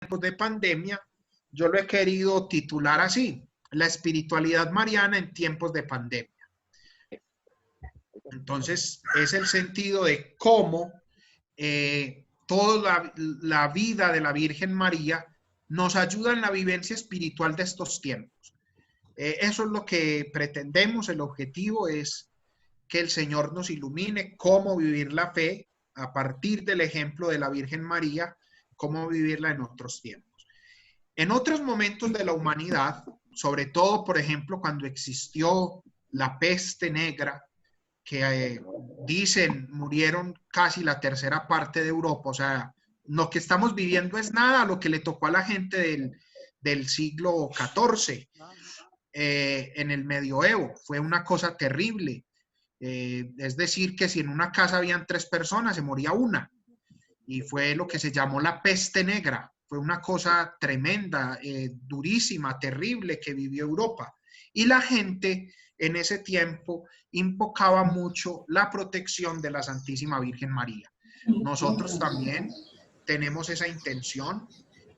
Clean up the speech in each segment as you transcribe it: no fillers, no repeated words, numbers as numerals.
tiempos de pandemia, yo lo he querido titular así, la espiritualidad mariana en tiempos de pandemia. Entonces, es el sentido de cómo toda la vida de la Virgen María nos ayuda en la vivencia espiritual de estos tiempos. Eso es lo que pretendemos, el objetivo es que el Señor nos ilumine cómo vivir la fe a partir del ejemplo de la Virgen María, cómo vivirla en otros tiempos. En otros momentos de la humanidad, sobre todo, por ejemplo, cuando existió la peste negra, que dicen murieron casi la tercera parte de Europa, o sea, lo que estamos viviendo es nada a lo que le tocó a la gente del siglo XIV en el medioevo, fue una cosa terrible. Es decir, que si en una casa habían 3 personas, se moría una. Y fue lo que se llamó la peste negra. Fue una cosa tremenda, durísima, terrible que vivió Europa. Y la gente en ese tiempo invocaba mucho la protección de la Santísima Virgen María. Nosotros también tenemos esa intención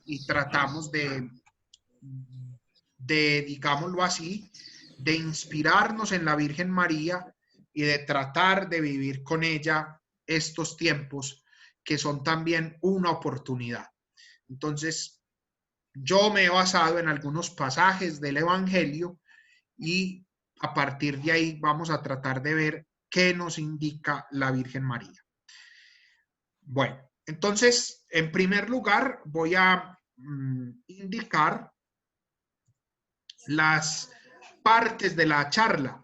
y tratamos digámoslo así, de inspirarnos en la Virgen María y de tratar de vivir con ella estos tiempos que son también una oportunidad. Entonces, yo me he basado en algunos pasajes del Evangelio y a partir de ahí vamos a tratar de ver qué nos indica la Virgen María. Bueno, entonces, en primer lugar, voy a indicar las partes de la charla.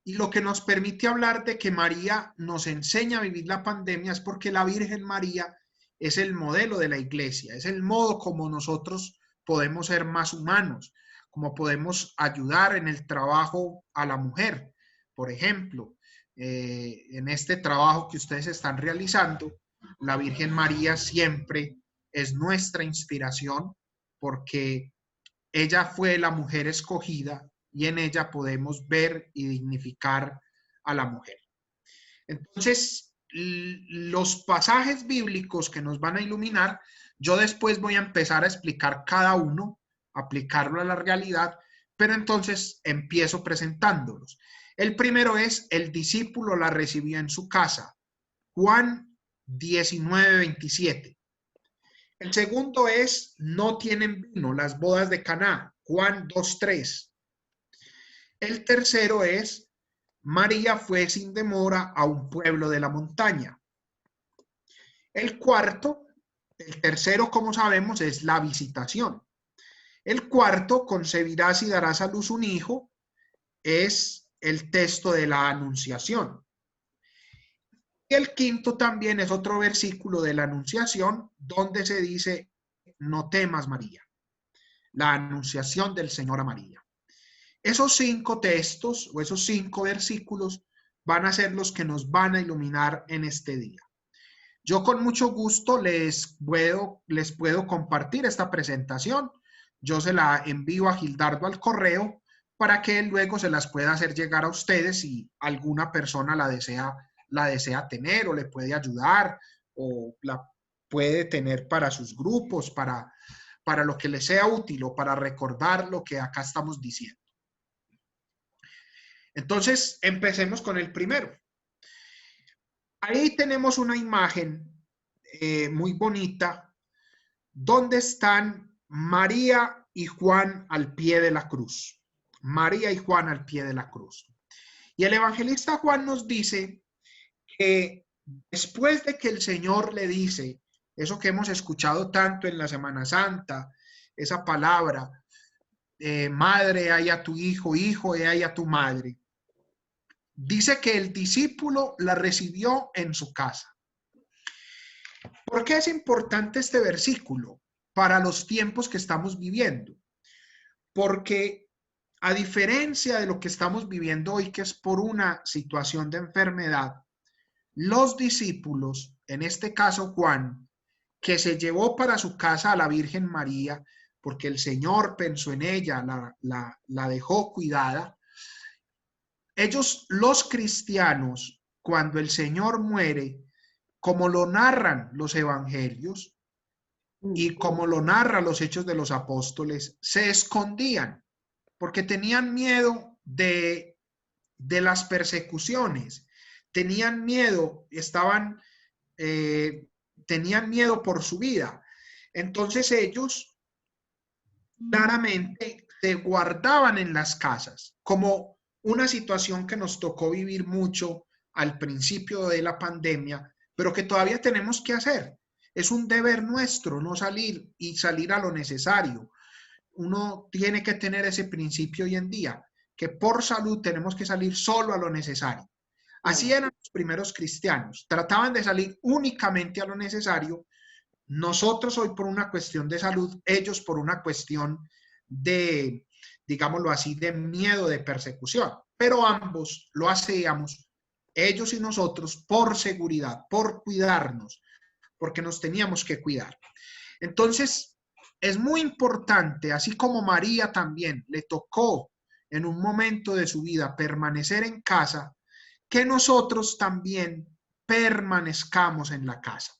Y lo que nos permite hablar de que María nos enseña a vivir la pandemia es porque la Virgen María es el modelo de la iglesia, es el modo como nosotros podemos ser más humanos, como podemos ayudar en el trabajo a la mujer. Por ejemplo, en este trabajo que ustedes están realizando, la Virgen María siempre es nuestra inspiración porque ella fue la mujer escogida y en ella podemos ver y dignificar a la mujer. Entonces, los pasajes bíblicos que nos van a iluminar, yo después voy a empezar a explicar cada uno, aplicarlo a la realidad, pero entonces empiezo presentándolos. El primero es, el discípulo la recibió en su casa, Juan 19:27. El segundo es, no tienen vino, las bodas de Caná, Juan 2:3. El tercero es, María fue sin demora a un pueblo de la montaña. El cuarto, el tercero, como sabemos, es la visitación. El cuarto, concebirás y darás a luz un hijo, es el texto de la anunciación. Y el quinto también es otro versículo de la anunciación donde se dice, no temas, María. La anunciación del Señor a María. Esos 5 textos o esos 5 versículos van a ser los que nos van a iluminar en este día. Yo con mucho gusto les puedo compartir esta presentación. Yo se la envío a Gildardo al correo para que él luego se las pueda hacer llegar a ustedes si alguna persona la desea tener o le puede ayudar o la puede tener para sus grupos, para lo que les sea útil o para recordar lo que acá estamos diciendo. Entonces, empecemos con el primero. Ahí tenemos una imagen muy bonita donde están María y Juan al pie de la cruz. María y Juan al pie de la cruz. Y el evangelista Juan nos dice que después de que el Señor le dice eso que hemos escuchado tanto en la Semana Santa, esa palabra, madre, hay a tu hijo, hijo, hay a tu madre. Dice que el discípulo la recibió en su casa. ¿Por qué es importante este versículo para los tiempos que estamos viviendo? Porque a diferencia de lo que estamos viviendo hoy, que es por una situación de enfermedad, los discípulos, en este caso Juan, que se llevó para su casa a la Virgen María, porque el Señor pensó en ella, la dejó cuidada. Ellos, los cristianos, cuando el Señor muere, como lo narran los evangelios, y como lo narra los Hechos de los Apóstoles, se escondían porque tenían miedo de las persecuciones, tenían miedo, tenían miedo por su vida. Entonces ellos claramente se guardaban en las casas, como una situación que nos tocó vivir mucho al principio de la pandemia, pero que todavía tenemos que hacer. Es un deber nuestro no salir y salir a lo necesario. Uno tiene que tener ese principio hoy en día, que por salud tenemos que salir solo a lo necesario. Así eran los primeros cristianos, trataban de salir únicamente a lo necesario. Nosotros hoy por una cuestión de salud, ellos por una cuestión de, digámoslo así, de miedo, de persecución. Pero ambos lo hacíamos, ellos y nosotros, por seguridad, por cuidarnos, porque nos teníamos que cuidar. Entonces, es muy importante, así como María también le tocó en un momento de su vida permanecer en casa, que nosotros también permanezcamos en la casa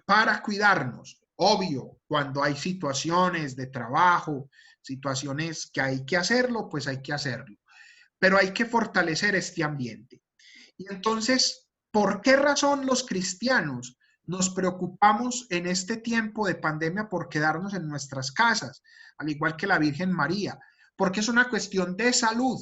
para cuidarnos. Obvio, cuando hay situaciones de trabajo, situaciones que hay que hacerlo, pues hay que hacerlo. Pero hay que fortalecer este ambiente. Y entonces, ¿por qué razón los cristianos nos preocupamos en este tiempo de pandemia por quedarnos en nuestras casas, al igual que la Virgen María? Porque es una cuestión de salud.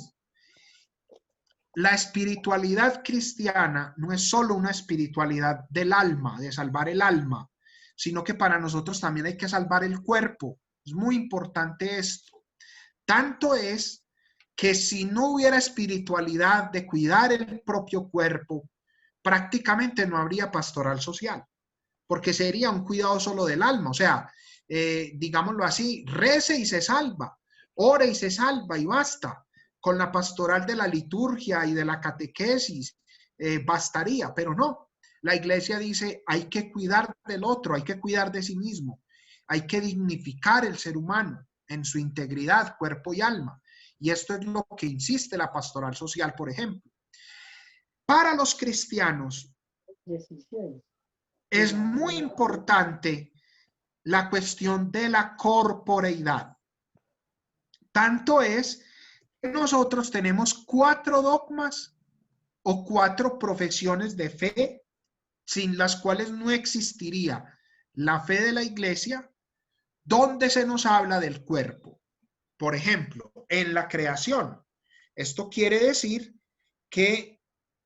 La espiritualidad cristiana no es solo una espiritualidad del alma, de salvar el alma, sino que para nosotros también hay que salvar el cuerpo. Es muy importante esto. Tanto es que si no hubiera espiritualidad de cuidar el propio cuerpo, prácticamente no habría pastoral social, porque sería un cuidado solo del alma. O sea, digámoslo así, rece y se salva, ore y se salva y basta. Con la pastoral de la liturgia y de la catequesis bastaría, pero no. La iglesia dice, hay que cuidar del otro, hay que cuidar de sí mismo, hay que dignificar el ser humano en su integridad, cuerpo y alma. Y esto es lo que insiste la pastoral social, por ejemplo. Para los cristianos es muy importante la cuestión de la corporeidad. Tanto es que nosotros tenemos 4 dogmas o 4 profesiones de fe sin las cuales no existiría la fe de la iglesia, donde se nos habla del cuerpo. Por ejemplo, en la creación. Esto quiere decir que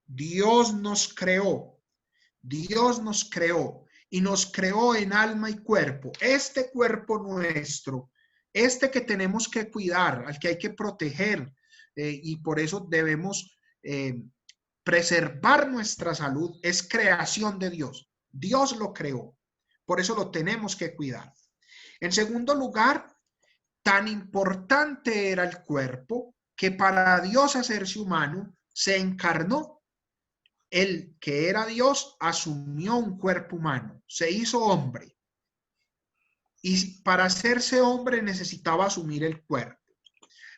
Dios nos creó y nos creó en alma y cuerpo. Este cuerpo nuestro, este que tenemos que cuidar, al que hay que proteger, y por eso debemos preservar nuestra salud, es creación de Dios. Dios lo creó, por eso lo tenemos que cuidar. En segundo lugar, tan importante era el cuerpo que para Dios hacerse humano se encarnó. Él, que era Dios, asumió un cuerpo humano, se hizo hombre. Y para hacerse hombre necesitaba asumir el cuerpo.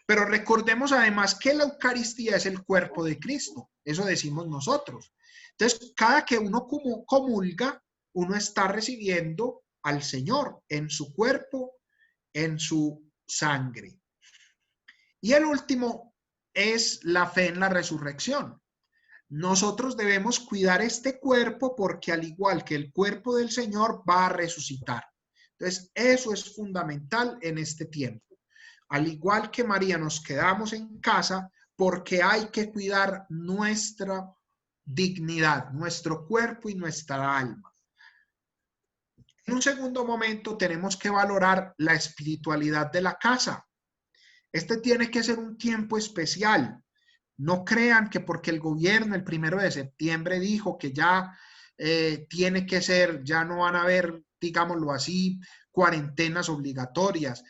Pero recordemos además que la Eucaristía es el cuerpo de Cristo. Eso decimos nosotros. Entonces, cada que uno comulga, uno está recibiendo al Señor en su cuerpo, en su sangre. Y el último es la fe en la resurrección. Nosotros debemos cuidar este cuerpo porque al igual que el cuerpo del Señor va a resucitar. Entonces, eso es fundamental en este tiempo. Al igual que María, nos quedamos en casa porque hay que cuidar nuestra dignidad, nuestro cuerpo y nuestra alma. En un segundo momento tenemos que valorar la espiritualidad de la casa. Este tiene que ser un tiempo especial. No crean que porque el gobierno el 1 de septiembre dijo que ya tiene que ser, ya no van a haber, digámoslo así, cuarentenas obligatorias,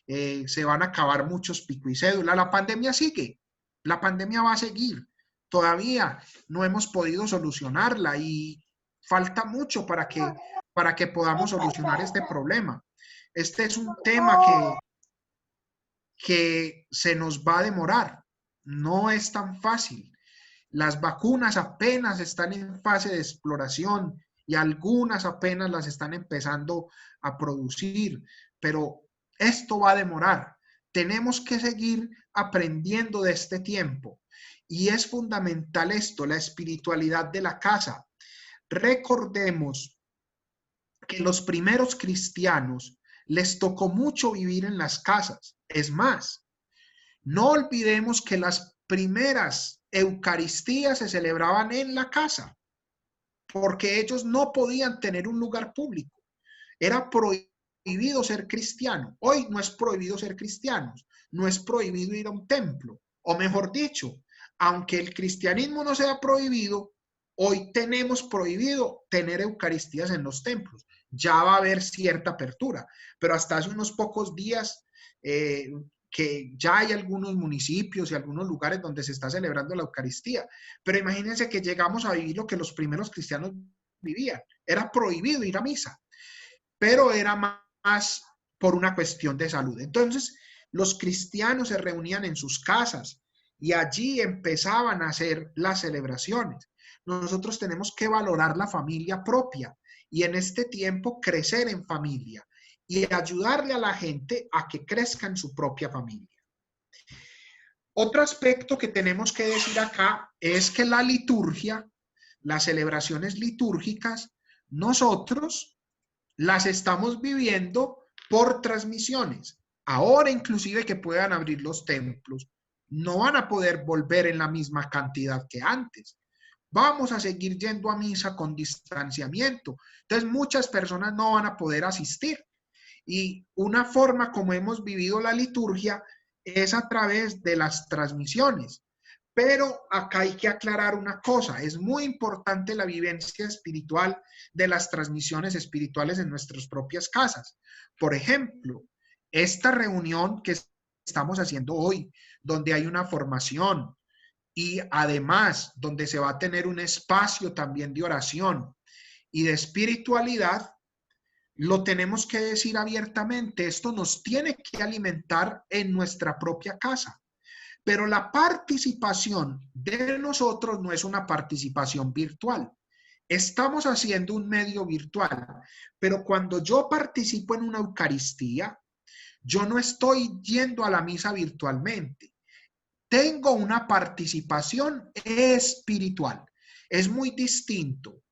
se van a acabar muchos pico y cédula. La pandemia sigue, la pandemia va a seguir. Todavía no hemos podido solucionarla y falta mucho para que podamos solucionar este problema. Este es un tema que se nos va a demorar. No es tan fácil. Las vacunas apenas están en fase de exploración y algunas apenas las están empezando a producir, pero esto va a demorar. Tenemos que seguir aprendiendo de este tiempo y es fundamental esto, la espiritualidad de la casa. Recordemos que los primeros cristianos les tocó mucho vivir en las casas. Es más, no olvidemos que las primeras Eucaristías se celebraban en la casa, porque ellos no podían tener un lugar público. Era prohibido ser cristiano. Hoy no es prohibido ser cristianos, no es prohibido ir a un templo. O mejor dicho, aunque el cristianismo no sea prohibido, hoy tenemos prohibido tener Eucaristías en los templos. Ya va a haber cierta apertura, pero hasta hace unos pocos días que ya hay algunos municipios y algunos lugares donde se está celebrando la Eucaristía. Pero imagínense que llegamos a vivir lo que los primeros cristianos vivían. Era prohibido ir a misa, pero era más por una cuestión de salud. Entonces, los cristianos se reunían en sus casas y allí empezaban a hacer las celebraciones. Nosotros tenemos que valorar la familia propia y en este tiempo crecer en familia y ayudarle a la gente a que crezca en su propia familia. Otro aspecto que tenemos que decir acá es que la liturgia, las celebraciones litúrgicas, nosotros las estamos viviendo por transmisiones. Ahora inclusive que puedan abrir los templos, no van a poder volver en la misma cantidad que antes. Vamos a seguir yendo a misa con distanciamiento. Entonces muchas personas no van a poder asistir. Y una forma como hemos vivido la liturgia es a través de las transmisiones. Pero acá hay que aclarar una cosa, es muy importante la vivencia espiritual de las transmisiones espirituales en nuestras propias casas. Por ejemplo, esta reunión que estamos haciendo hoy, donde hay una formación y además donde se va a tener un espacio también de oración y de espiritualidad, lo tenemos que decir abiertamente, esto nos tiene que alimentar en nuestra propia casa. Pero la participación de nosotros no es una participación virtual. Estamos haciendo un medio virtual, pero cuando yo participo en una Eucaristía, yo no estoy yendo a la misa virtualmente. Tengo una participación espiritual. Es muy distinto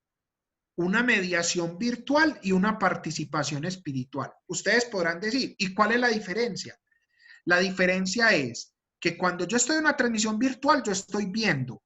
una mediación virtual y una participación espiritual. Ustedes podrán decir, ¿y cuál es la diferencia? La diferencia es que cuando yo estoy en una transmisión virtual, yo estoy viendo,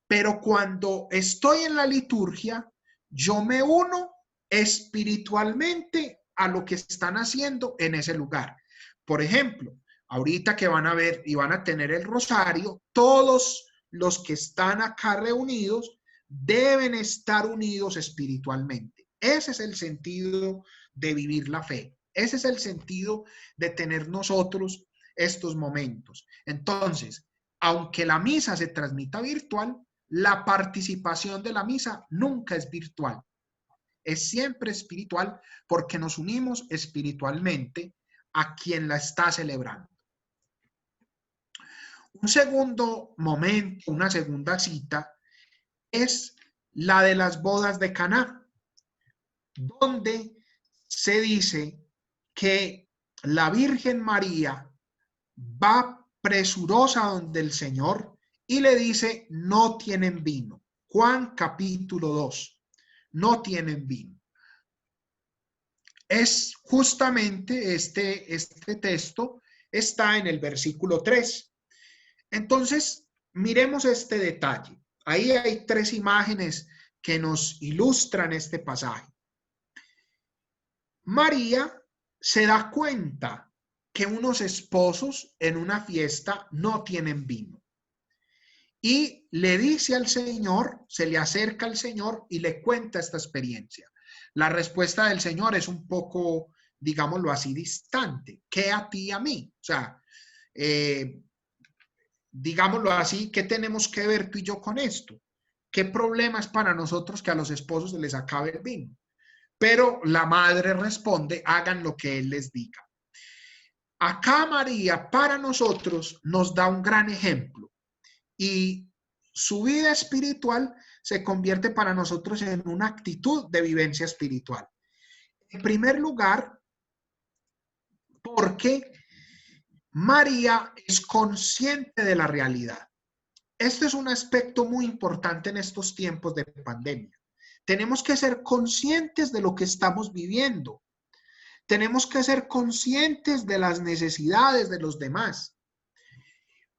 pero cuando estoy en la liturgia, yo me uno espiritualmente a lo que están haciendo en ese lugar. Por ejemplo, ahorita que van a ver y van a tener el rosario, todos los que están acá reunidos deben estar unidos espiritualmente. Ese es el sentido de vivir la fe. Ese es el sentido de tener nosotros estos momentos. Entonces, aunque la misa se transmita virtual, la participación de la misa nunca es virtual. Es siempre espiritual porque nos unimos espiritualmente a quien la está celebrando. Un segundo momento, una segunda cita, es la de las bodas de Caná, donde se dice que la Virgen María va presurosa donde el Señor y le dice, no tienen vino. Juan capítulo 2, no tienen vino. Es justamente este texto, está en el versículo 3. Entonces, miremos este detalle. Ahí hay tres imágenes que nos ilustran este pasaje. María se da cuenta que unos esposos en una fiesta no tienen vino. Y le dice al Señor, se le acerca al Señor y le cuenta esta experiencia. La respuesta del Señor es un poco, digámoslo así, distante. ¿Qué a ti y a mí? O sea, digámoslo así, ¿qué tenemos que ver tú y yo con esto? ¿Qué problema es para nosotros que a los esposos se les acabe el vino? Pero la madre responde, hagan lo que él les diga. Acá María para nosotros nos da un gran ejemplo y su vida espiritual se convierte para nosotros en una actitud de vivencia espiritual. En primer lugar, porque María es consciente de la realidad. Este es un aspecto muy importante en estos tiempos de pandemia. Tenemos que ser conscientes de lo que estamos viviendo. Tenemos que ser conscientes de las necesidades de los demás.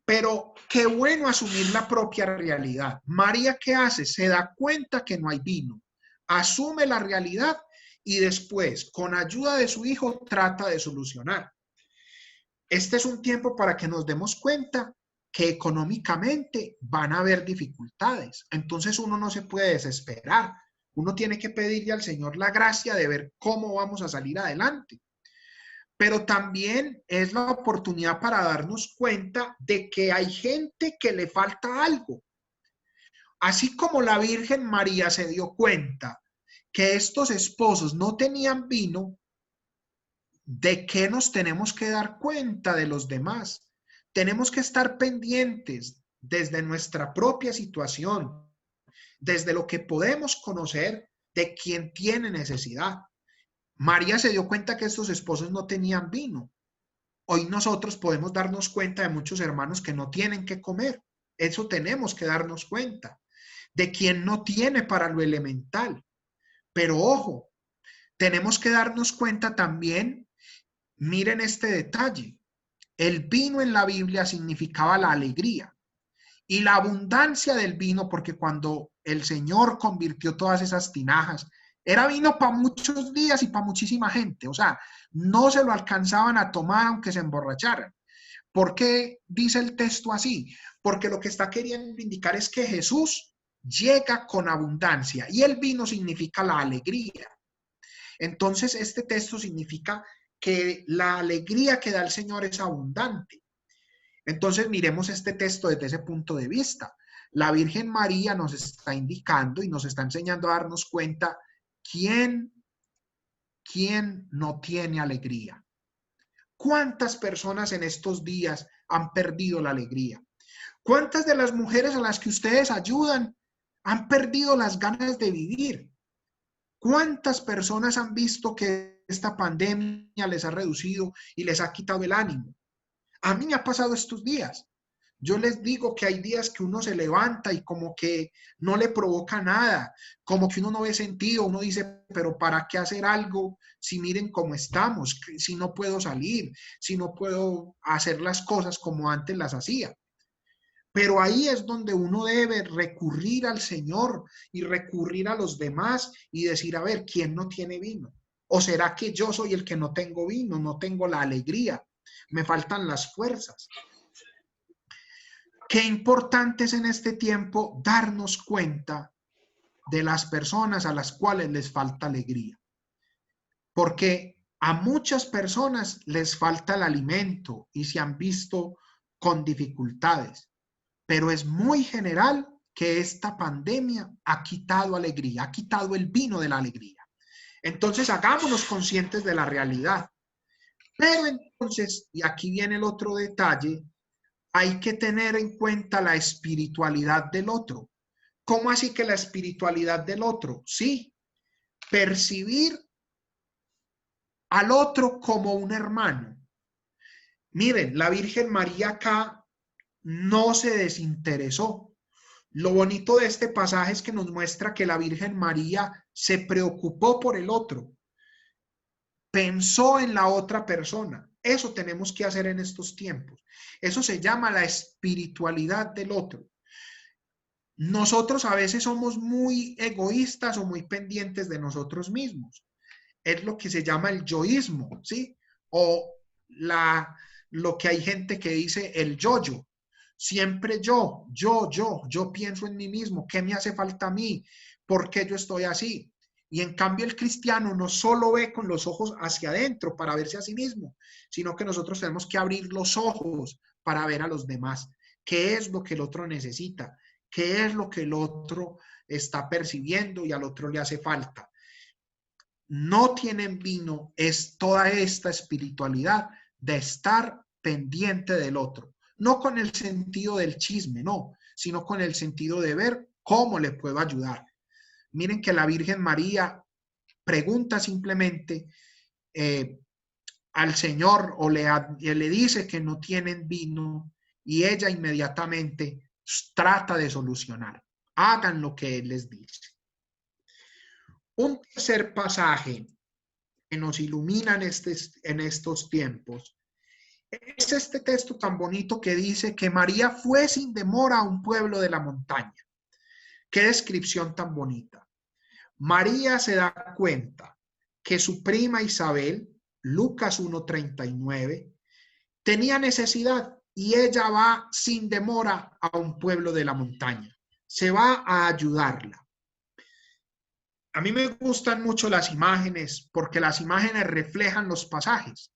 Pero qué bueno asumir la propia realidad. María, ¿qué hace? Se da cuenta que no hay vino, asume la realidad y después, con ayuda de su hijo, trata de solucionar. Este es un tiempo para que nos demos cuenta que económicamente van a haber dificultades. Entonces uno no se puede desesperar. Uno tiene que pedirle al Señor la gracia de ver cómo vamos a salir adelante. Pero también es la oportunidad para darnos cuenta de que hay gente que le falta algo. Así como la Virgen María se dio cuenta que estos esposos no tenían vino, ¿de qué nos tenemos que dar cuenta de los demás? Tenemos que estar pendientes desde nuestra propia situación, desde lo que podemos conocer de quien tiene necesidad. María se dio cuenta que estos esposos no tenían vino. Hoy nosotros podemos darnos cuenta de muchos hermanos que no tienen que comer. Eso tenemos que darnos cuenta. De quien no tiene para lo elemental. Pero ojo, tenemos que darnos cuenta también, miren este detalle. El vino en la Biblia significaba la alegría y la abundancia del vino, porque cuando el Señor convirtió todas esas tinajas, era vino para muchos días y para muchísima gente. O sea, no se lo alcanzaban a tomar aunque se emborracharan. ¿Por qué dice el texto así? Porque lo que está queriendo indicar es que Jesús llega con abundancia y el vino significa la alegría. Entonces, este texto significa que la alegría que da el Señor es abundante. Entonces, miremos este texto desde ese punto de vista. La Virgen María nos está indicando y nos está enseñando a darnos cuenta quién no tiene alegría. ¿Cuántas personas en estos días han perdido la alegría? ¿Cuántas de las mujeres a las que ustedes ayudan han perdido las ganas de vivir? ¿Cuántas personas han visto que esta pandemia les ha reducido y les ha quitado el ánimo? A mí me ha pasado estos días. Yo les digo que hay días que uno se levanta y como que no le provoca nada, como que uno no ve sentido, uno dice, pero ¿para qué hacer algo si miren cómo estamos, si no puedo salir, si no puedo hacer las cosas como antes las hacía? Pero ahí es donde uno debe recurrir al Señor y recurrir a los demás y decir, a ver, ¿quién no tiene vino? ¿O será que yo soy el que no tengo vino, no tengo la alegría, me faltan las fuerzas? Qué importante es en este tiempo darnos cuenta de las personas a las cuales les falta alegría. Porque a muchas personas les falta el alimento y se han visto con dificultades. Pero es muy general que esta pandemia ha quitado alegría, ha quitado el vino de la alegría. Entonces hagámonos conscientes de la realidad. Pero entonces, y aquí viene el otro detalle, hay que tener en cuenta la espiritualidad del otro. ¿Cómo así que la espiritualidad del otro? Sí, percibir al otro como un hermano. Miren, la Virgen María acá no se desinteresó. Lo bonito de este pasaje es que nos muestra que la Virgen María se preocupó por el otro, pensó en la otra persona. Eso tenemos que hacer en estos tiempos. Eso se llama la espiritualidad del otro. Nosotros a veces somos muy egoístas o muy pendientes de nosotros mismos. Es lo que se llama el yoísmo, ¿sí? O lo que hay gente que dice el yo-yo. Siempre yo pienso en mí mismo. ¿Qué me hace falta a mí? ¿Por qué yo estoy así? Y en cambio el cristiano no solo ve con los ojos hacia adentro para verse a sí mismo, sino que nosotros tenemos que abrir los ojos para ver a los demás. ¿Qué es lo que el otro necesita? ¿Qué es lo que el otro está percibiendo y al otro le hace falta? No tienen vino, es toda esta espiritualidad de estar pendiente del otro. No con el sentido del chisme, no, sino con el sentido de ver cómo le puedo ayudar. Miren que la Virgen María pregunta simplemente al Señor o le dice que no tienen vino y ella inmediatamente trata de solucionar. Hagan lo que Él les dice. Un tercer pasaje que nos ilumina en estos tiempos es este texto tan bonito que dice que María fue sin demora a un pueblo de la montaña. Qué descripción tan bonita. María se da cuenta que su prima Isabel, Lucas 1:39, tenía necesidad y ella va sin demora a un pueblo de la montaña. Se va a ayudarla. A mí me gustan mucho las imágenes porque las imágenes reflejan los pasajes.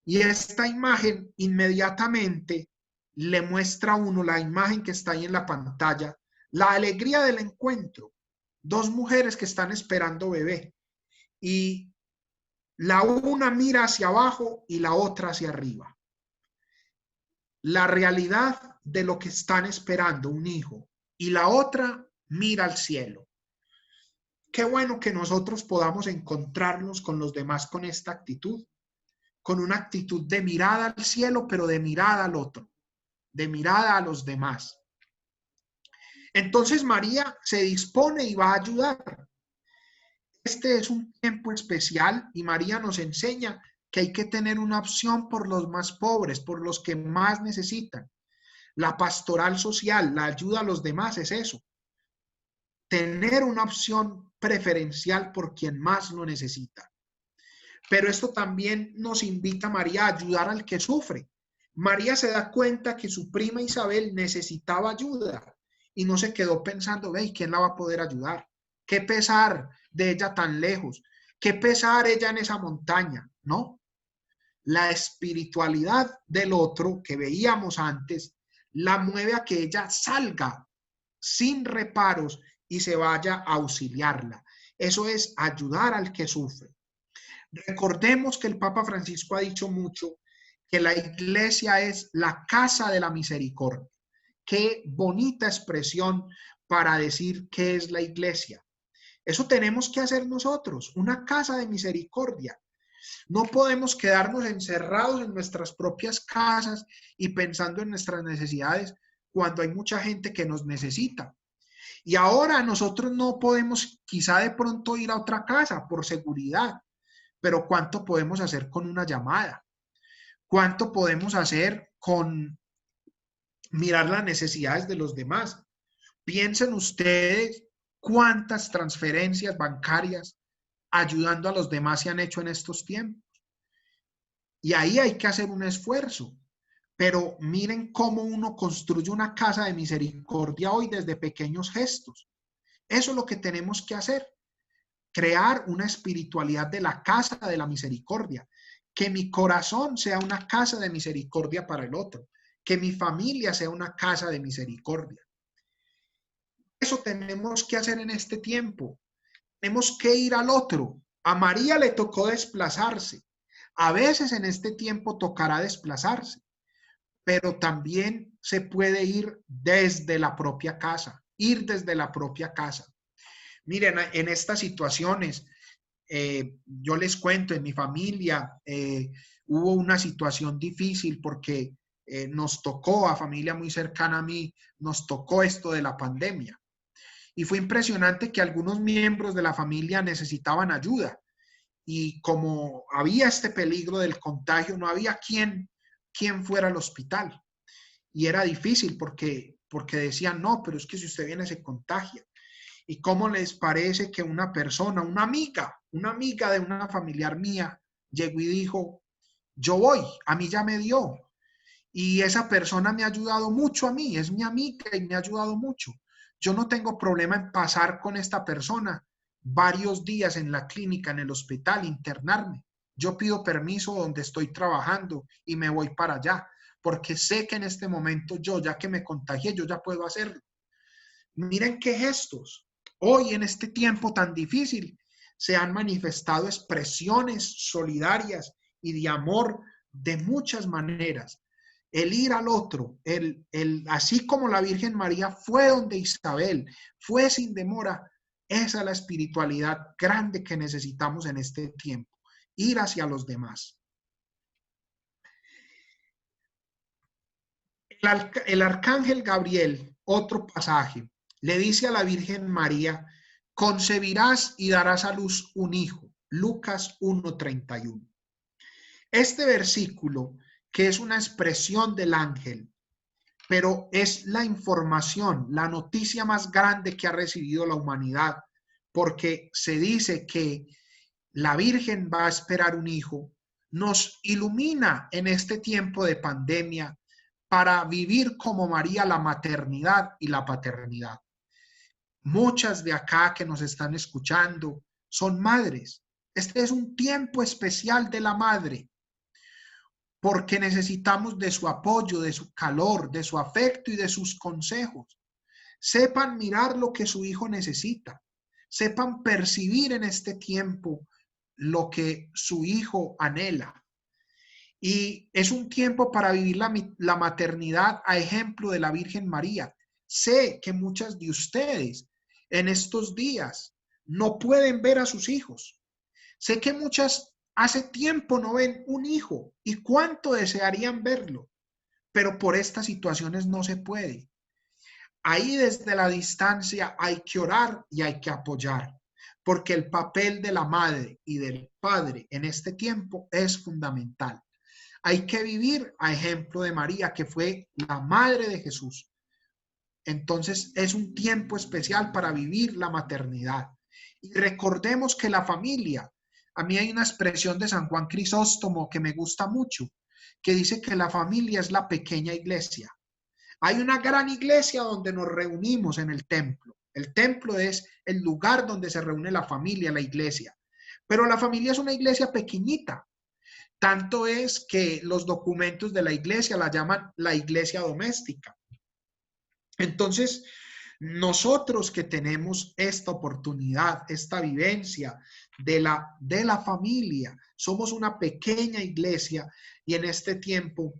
Y esta imagen inmediatamente le muestra a uno la imagen que está ahí en la pantalla, la alegría del encuentro. Dos mujeres que están esperando bebé y la una mira hacia abajo y la otra hacia arriba. La realidad de lo que están esperando, un hijo, y la otra mira al cielo. Qué bueno que nosotros podamos encontrarnos con los demás con esta actitud, con una actitud de mirada al cielo, pero de mirada al otro, de mirada a los demás. Entonces María se dispone y va a ayudar. Este es un tiempo especial y María nos enseña que hay que tener una opción por los más pobres, por los que más necesitan. La pastoral social, la ayuda a los demás es eso. Tener una opción preferencial por quien más lo necesita. Pero esto también nos invita a María a ayudar al que sufre. María se da cuenta que su prima Isabel necesitaba ayuda y no se quedó pensando, ve, ¿quién la va a poder ayudar? Qué pesar de ella tan lejos, qué pesar ella en esa montaña, ¿no? La espiritualidad del otro que veíamos antes la mueve a que ella salga sin reparos y se vaya a auxiliarla. Eso es ayudar al que sufre. Recordemos que el Papa Francisco ha dicho mucho que la iglesia es la casa de la misericordia. Qué bonita expresión para decir qué es la iglesia. Eso tenemos que hacer nosotros, una casa de misericordia. No podemos quedarnos encerrados en nuestras propias casas y pensando en nuestras necesidades cuando hay mucha gente que nos necesita. Y ahora nosotros no podemos quizá de pronto ir a otra casa por seguridad, pero ¿cuánto podemos hacer con una llamada? ¿Cuánto podemos hacer con mirar las necesidades de los demás? Piensen ustedes cuántas transferencias bancarias ayudando a los demás se han hecho en estos tiempos. Y ahí hay que hacer un esfuerzo. Pero miren cómo uno construye una casa de misericordia hoy desde pequeños gestos. Eso es lo que tenemos que hacer. Crear una espiritualidad de la casa de la misericordia. Que mi corazón sea una casa de misericordia para el otro. Que mi familia sea una casa de misericordia. Eso tenemos que hacer en este tiempo. Tenemos que ir al otro. A María le tocó desplazarse. A veces en este tiempo tocará desplazarse, pero también se puede ir desde la propia casa, ir desde la propia casa. Miren, en estas situaciones, yo les cuento, en mi familia hubo una situación difícil porque nos tocó, a familia muy cercana a mí, nos tocó esto de la pandemia. Y fue impresionante que algunos miembros de la familia necesitaban ayuda. Y como había este peligro del contagio, no había quien fuera al hospital. Y era difícil porque decían, no, pero es que si usted viene se contagia. ¿Y cómo les parece que una persona, una amiga de una familiar mía, llegó y dijo, yo voy, a mí ya me dio? Y esa persona me ha ayudado mucho a mí, es mi amiga y me ha ayudado mucho. Yo no tengo problema en pasar con esta persona varios días en la clínica, en el hospital, internarme. Yo pido permiso donde estoy trabajando y me voy para allá, porque sé que en este momento yo, ya que me contagié, yo ya puedo hacerlo. Miren qué gestos. Hoy en este tiempo tan difícil se han manifestado expresiones solidarias y de amor de muchas maneras. el ir al otro, así como la Virgen María fue donde Isabel, fue sin demora. Esa es la espiritualidad grande que necesitamos en este tiempo, ir hacia los demás. El arcángel Gabriel, otro pasaje, le dice a la Virgen María, concebirás y darás a luz un hijo. Lucas 1:31. Este versículo, que es una expresión del ángel, pero es la información, la noticia más grande que ha recibido la humanidad, porque se dice que la Virgen va a esperar un hijo, nos ilumina en este tiempo de pandemia para vivir como María la maternidad y la paternidad. Muchas de acá que nos están escuchando son madres. Este es un tiempo especial de la madre, porque necesitamos de su apoyo, de su calor, de su afecto y de sus consejos. Sepan mirar lo que su hijo necesita. Sepan percibir en este tiempo lo que su hijo anhela. Y es un tiempo para vivir la maternidad a ejemplo de la Virgen María. Sé que muchas de ustedes en estos días no pueden ver a sus hijos. Sé que muchas hace tiempo no ven un hijo y cuánto desearían verlo, pero por estas situaciones no se puede. Ahí desde la distancia hay que orar y hay que apoyar, porque el papel de la madre y del padre en este tiempo es fundamental. Hay que vivir a ejemplo de María, que fue la madre de Jesús. Entonces es un tiempo especial para vivir la maternidad. Y recordemos que la familia, a mí hay una expresión de San Juan Crisóstomo que me gusta mucho, que dice que la familia es la pequeña iglesia. Hay una gran iglesia donde nos reunimos en el templo. El templo es el lugar donde se reúne la familia, la iglesia. Pero la familia es una iglesia pequeñita. Tanto es que los documentos de la iglesia la llaman la iglesia doméstica. Entonces, nosotros que tenemos esta oportunidad, esta vivencia de la familia, somos una pequeña iglesia y en este tiempo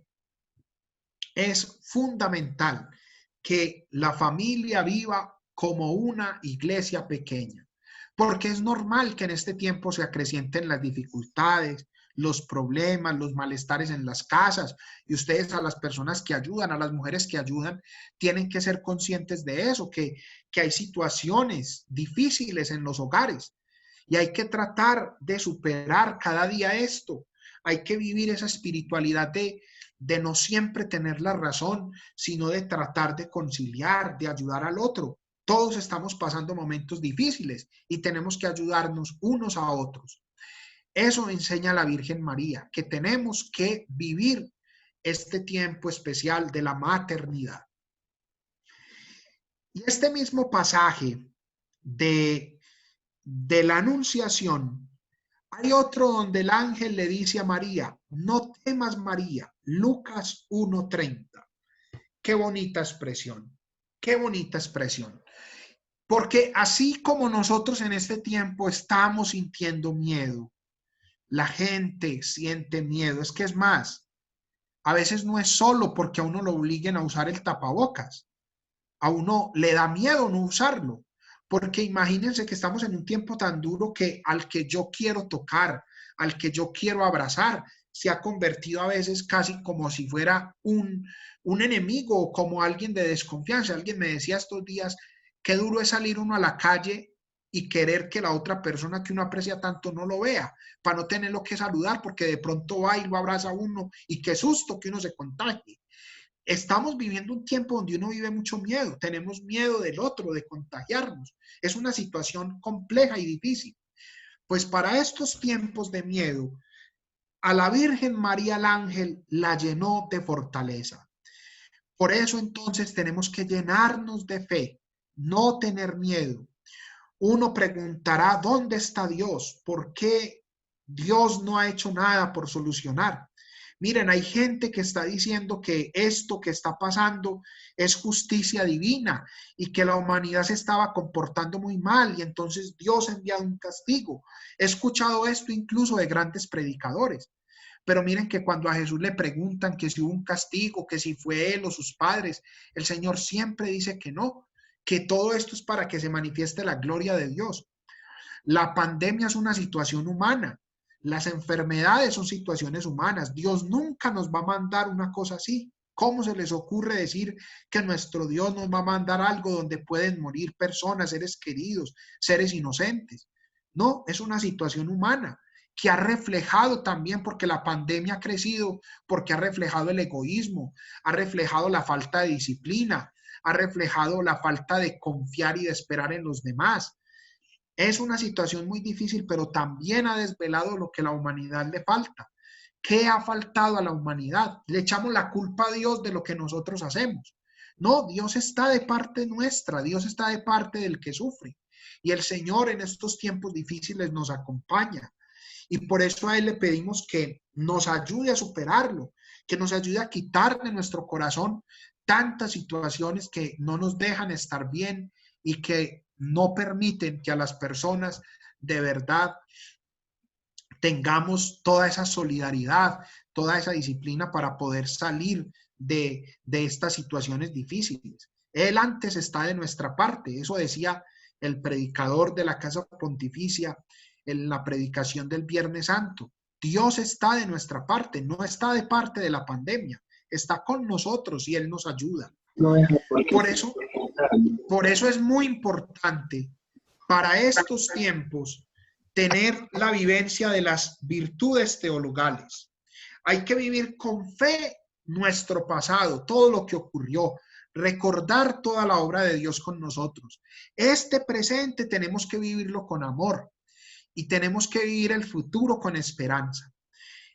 es fundamental que la familia viva como una iglesia pequeña, porque es normal que en este tiempo se acrecienten las dificultades, los problemas, los malestares en las casas, y ustedes a las personas que ayudan, a las mujeres que ayudan, tienen que ser conscientes de eso, que hay situaciones difíciles en los hogares y hay que tratar de superar cada día esto. Hay que vivir esa espiritualidad de no siempre tener la razón, sino de tratar de conciliar, de ayudar al otro. Todos estamos pasando momentos difíciles y tenemos que ayudarnos unos a otros. Eso enseña la Virgen María, que tenemos que vivir este tiempo especial de la maternidad. Y este mismo pasaje de la Anunciación, hay otro donde el ángel le dice a María, no temas María, Lucas 1:30. Qué bonita expresión, qué bonita expresión. Porque así como nosotros en este tiempo estamos sintiendo miedo, la gente siente miedo. Es que es más, a veces no es solo porque a uno lo obliguen a usar el tapabocas. A uno le da miedo no usarlo. Porque imagínense que estamos en un tiempo tan duro que al que yo quiero tocar, al que yo quiero abrazar, se ha convertido a veces casi como si fuera un enemigo o como alguien de desconfianza. Alguien me decía estos días, qué duro es salir uno a la calle y querer que la otra persona que uno aprecia tanto no lo vea, para no tenerlo que saludar, porque de pronto va y lo abraza a uno y qué susto que uno se contagie. Estamos viviendo un tiempo donde uno vive mucho miedo, tenemos miedo del otro, de contagiarnos. Es una situación compleja y difícil. Pues para estos tiempos de miedo, a la Virgen María el ángel la llenó de fortaleza. Por eso entonces tenemos que llenarnos de fe, no tener miedo. Uno preguntará, ¿dónde está Dios? ¿Por qué Dios no ha hecho nada por solucionar? Miren, hay gente que está diciendo que esto que está pasando es justicia divina y que la humanidad se estaba comportando muy mal y entonces Dios ha enviado un castigo. He escuchado esto incluso de grandes predicadores. Pero miren que cuando a Jesús le preguntan que si hubo un castigo, que si fue él o sus padres, el Señor siempre dice que no, que todo esto es para que se manifieste la gloria de Dios. La pandemia es una situación humana. Las enfermedades son situaciones humanas. Dios nunca nos va a mandar una cosa así. ¿Cómo se les ocurre decir que nuestro Dios nos va a mandar algo donde pueden morir personas, seres queridos, seres inocentes? No, es una situación humana que ha reflejado también, porque la pandemia ha crecido, porque ha reflejado el egoísmo, ha reflejado la falta de disciplina, ha reflejado la falta de confiar y de esperar en los demás. Es una situación muy difícil, pero también ha desvelado lo que a la humanidad le falta. ¿Qué ha faltado a la humanidad? Le echamos la culpa a Dios de lo que nosotros hacemos. No, Dios está de parte nuestra, Dios está de parte del que sufre. Y el Señor en estos tiempos difíciles nos acompaña. Y por eso a Él le pedimos que nos ayude a superarlo, que nos ayude a quitar de nuestro corazón tantas situaciones que no nos dejan estar bien y que no permiten que a las personas de verdad tengamos toda esa solidaridad, toda esa disciplina para poder salir de estas situaciones difíciles. Él antes está de nuestra parte, eso decía el predicador de la Casa Pontificia en la predicación del Viernes Santo. Dios está de nuestra parte, no está de parte de la pandemia, está con nosotros y Él nos ayuda. Por eso es muy importante para estos tiempos tener la vivencia de las virtudes teologales. Hay que vivir con fe nuestro pasado, todo lo que ocurrió, recordar toda la obra de Dios con nosotros. Este presente tenemos que vivirlo con amor y tenemos que vivir el futuro con esperanza.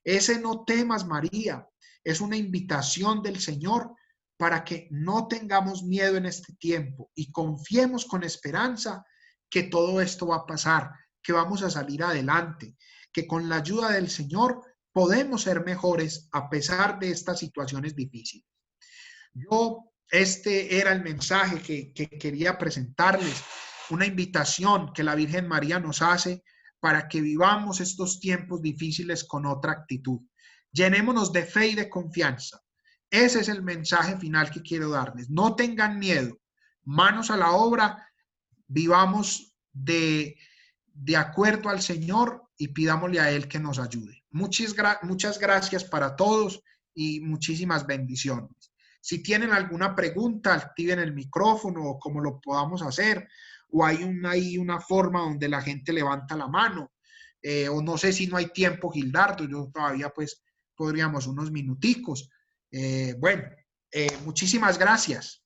Ese no temas, María, es una invitación del Señor para que no tengamos miedo en este tiempo y confiemos con esperanza que todo esto va a pasar, que vamos a salir adelante, que con la ayuda del Señor podemos ser mejores a pesar de estas situaciones difíciles. Este era el mensaje que quería presentarles, una invitación que la Virgen María nos hace para que vivamos estos tiempos difíciles con otra actitud. Llenémonos de fe y de confianza. Ese es el mensaje final que quiero darles. No tengan miedo. Manos a la obra. Vivamos de acuerdo al Señor y pidámosle a Él que nos ayude. Muchas gracias para todos y muchísimas bendiciones. Si tienen alguna pregunta, activen el micrófono o como lo podamos hacer, o hay una forma donde la gente levanta la mano, o no sé si no hay tiempo, Gildardo, yo todavía pues podríamos unos minuticos. Bueno, muchísimas gracias.